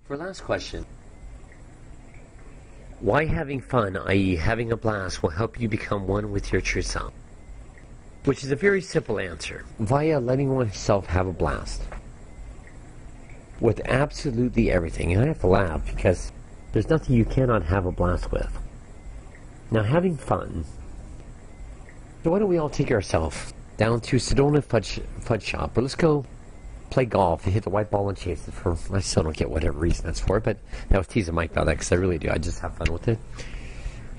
For last question, why having fun, i.e. having a blast, will help you become one with your true self? Which is a very simple answer. Via letting oneself have a blast. With absolutely everything. And I have to laugh because there's nothing you cannot have a blast with. Now, having fun. So why don't we all take ourselves down to Sedona Fudge Shop, or let's go play golf and hit the white ball and chase it for, I still don't get whatever reason that's for, but I was teasing Mike about that because I really do. I just have fun with it.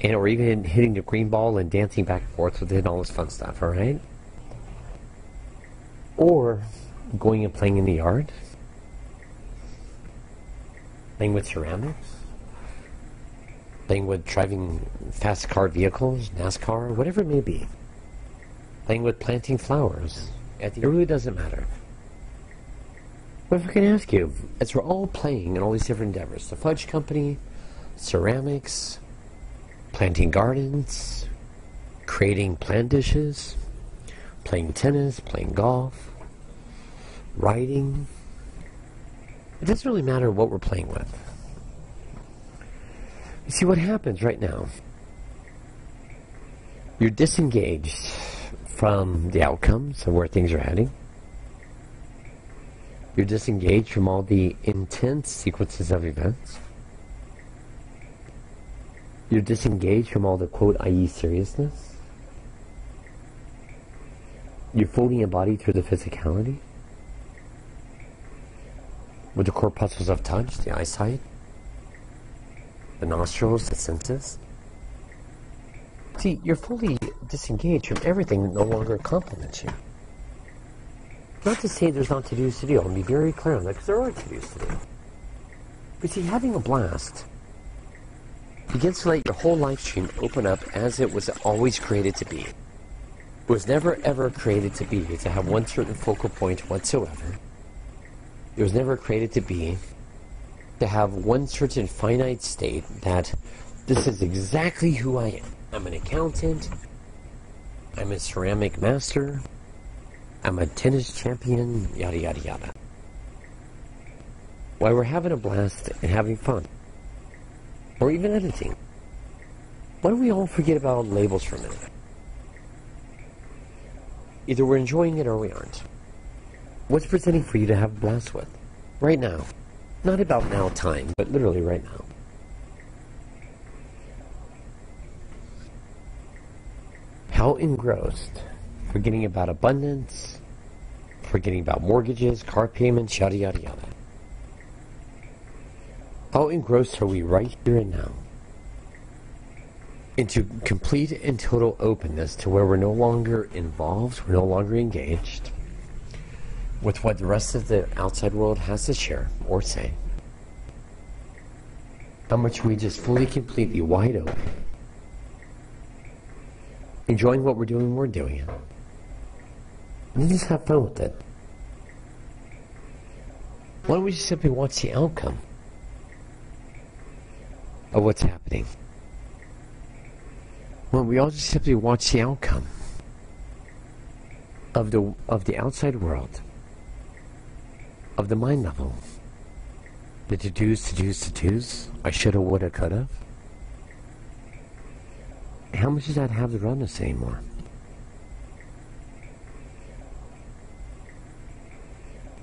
And or even hitting the green ball and dancing back and forth with it and all this fun stuff, alright? Or going and playing in the yard. Playing with ceramics. Playing with driving fast car vehicles, NASCAR, whatever it may be. Playing with planting flowers. It really doesn't matter. But if I can ask you, as we're all playing in all these different endeavors, the Fudge Company, ceramics, planting gardens, creating plant dishes, playing tennis, playing golf, writing, it doesn't really matter what we're playing with. You see what happens right now? You're disengaged from the outcomes of where things are heading. You're disengaged from all the intense sequences of events. You're disengaged from all the quote, i.e. seriousness. You're folding your body through the physicality. With the corpuscles of touch, the eyesight, the nostrils, the senses. See, you're fully disengaged from everything that no longer complements you. Not to say there's not to-dos to do. I'll be very clear on that, because there are to-dos to do. But see, having a blast begins to let your whole life stream open up as it was always created to be. It was never ever created to be to have one certain focal point whatsoever. It was never created to be to have one certain finite state that this is exactly who I am. I'm an accountant. I'm a ceramic master. I'm a tennis champion, yada yada yada. While we're having a blast and having fun, or even editing, why don't we all forget about labels for a minute? Either we're enjoying it or we aren't. What's presenting for you to have a blast with? Right now. Not about now time, but literally right now. How engrossed, forgetting about abundance, forgetting about mortgages, car payments, yada yada yada. How engrossed are we right here and now? Into complete and total openness to where we're no longer involved, we're no longer engaged with what the rest of the outside world has to share or say. How much we just fully, completely wide open, enjoying what we're doing, we're doing it. And just have fun with it. Why don't we just simply watch the outcome of what's happening? Well, we all just simply watch the outcome of the outside world, of the mind level, the to-dos, I shoulda, woulda, coulda. How much does that have to run us anymore?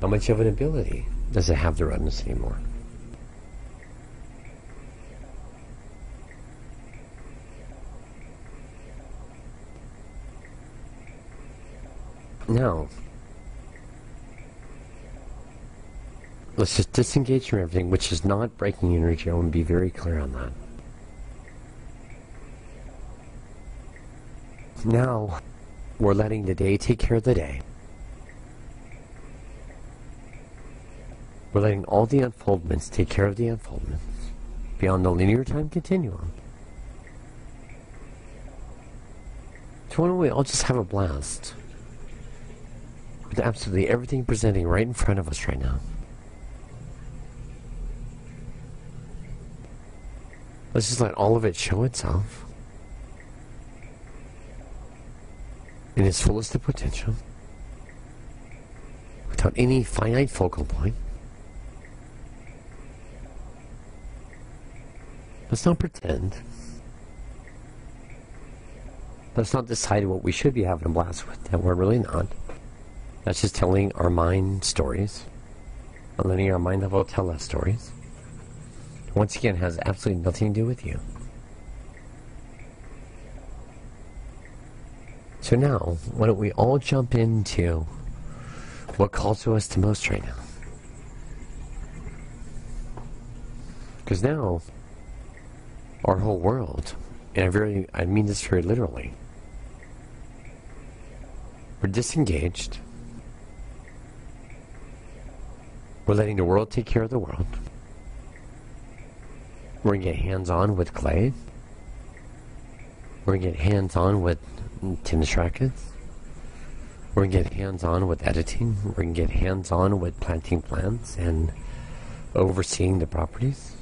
How much of an ability does it have to run us anymore? Now, let's just disengage from everything, which is not breaking energy. I want to be very clear on that. Now, we're letting the day take care of the day. We're letting all the unfoldments take care of the unfoldments beyond the linear time continuum. So why don't we all just have a blast with absolutely everything presenting right in front of us right now? Let's just let all of it show itself in its fullest of potential, without any finite focal point. Let's not pretend. Let's not decide what we should be having a blast with that we're really not. That's just telling our mind stories. And letting our mind level tell us stories. Once again, has absolutely nothing to do with you. So now, why don't we all jump into what calls to us the most right now? Because now, our whole world, and I mean this very literally, we're disengaged. We're letting the world take care of the world. We're going to get hands-on with clay. We're going to get hands-on with tennis rackets. We're going to get hands-on with editing. We're going to get hands-on with planting plants and overseeing the properties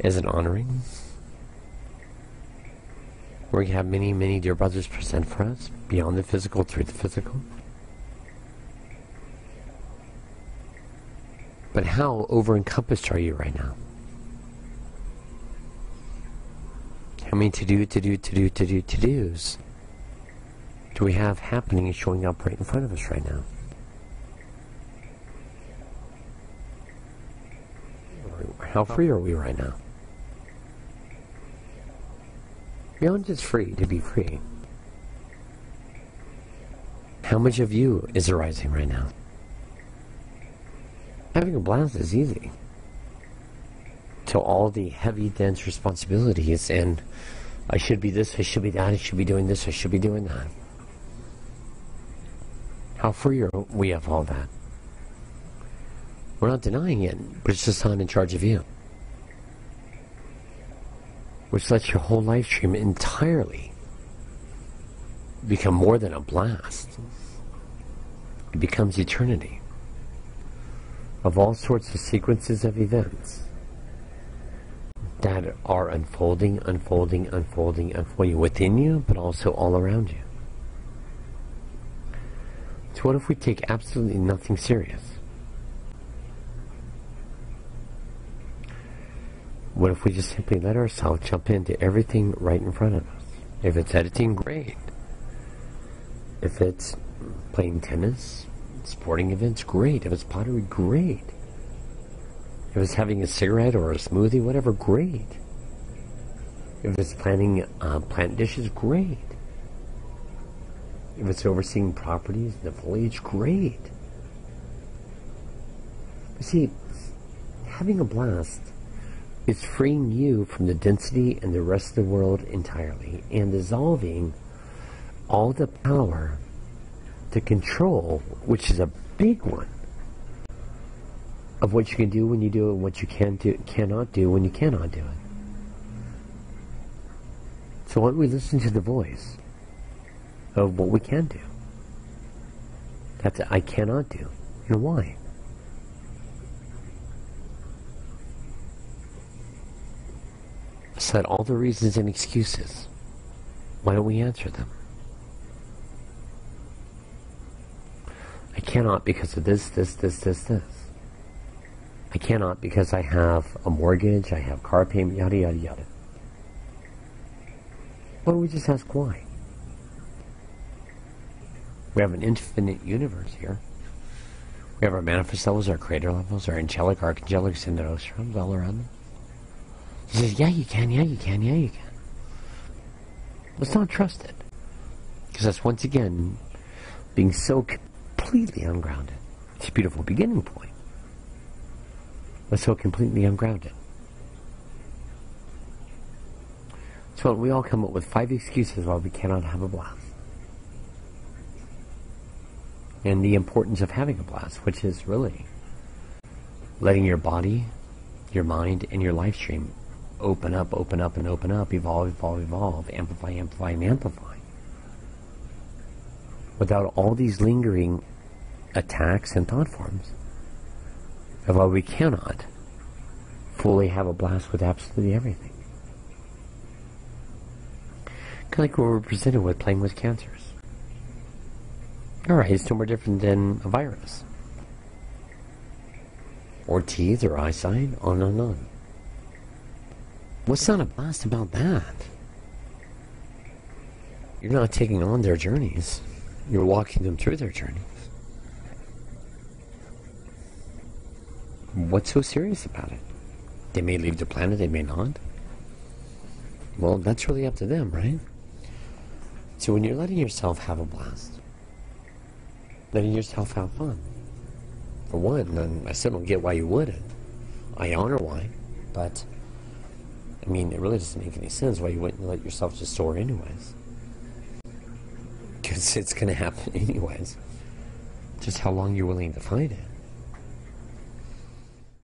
as an honoring. We're going to have many, many dear brothers present for us, beyond the physical, through the physical. But how over-encompassed are you right now? How many to-dos do we have happening and showing up right in front of us right now? How free are we right now? Beyond just free, to be free. How much of you is arising right now? Having a blast is easy. Till all the heavy, dense responsibilities and I should be this, I should be that, I should be doing this, I should be doing that. How free are we of all that? We're not denying it, but it's just not in charge of you. Which lets your whole life stream entirely become more than a blast. It becomes eternity of all sorts of sequences of events that are unfolding within you, but also all around you. So what if we take absolutely nothing serious? What if we just simply let ourselves jump into everything right in front of us? If it's editing, great. If it's playing tennis, sporting events, great. If it's pottery, great. If it's having a cigarette or a smoothie, whatever, great. If it's planting plant dishes, great. If it's overseeing properties, the foliage, great. But see, having a blast is freeing you from the density and the rest of the world entirely and dissolving all the power to control, which is a big one, of what you can do when you do it and what you cannot do when you cannot do it. So why don't we listen to the voice of what we can do? That's I cannot do. And why? Set all the reasons and excuses. Why don't we answer them? I cannot because of this. I cannot because I have a mortgage, I have car payment, yada, yada, yada. Why don't we just ask why? We have an infinite universe here. We have our manifest levels, our creator levels, our angelic, archangelic, synchronous realms all around them. He says, yeah, you can, yeah, you can, yeah, you can. Let's not trust it. Because that's, once again, being so completely ungrounded. It's a beautiful beginning point. But so completely ungrounded. So we all come up with 5 excuses why we cannot have a blast. And the importance of having a blast, which is really letting your body, your mind, and your life stream open up, and open up, evolve, amplify, and amplify. Without all these lingering attacks and thought forms of why we cannot fully have a blast with absolutely everything. Kind of like what we're presented with playing with cancers. Alright, it's no more different than a virus. Or teeth, or eyesight, on and on. What's not a blast about that? You're not taking on their journeys. You're walking them through their journeys. What's so serious about it? They may leave the planet, they may not. Well, that's really up to them, right? So when you're letting yourself have a blast, letting yourself have fun, for one, and I still don't get why you wouldn't. I honor why, but I mean, it really doesn't make any sense why you wouldn't let yourself just soar anyways. Because it's going to happen anyways. Just how long you're willing to fight it.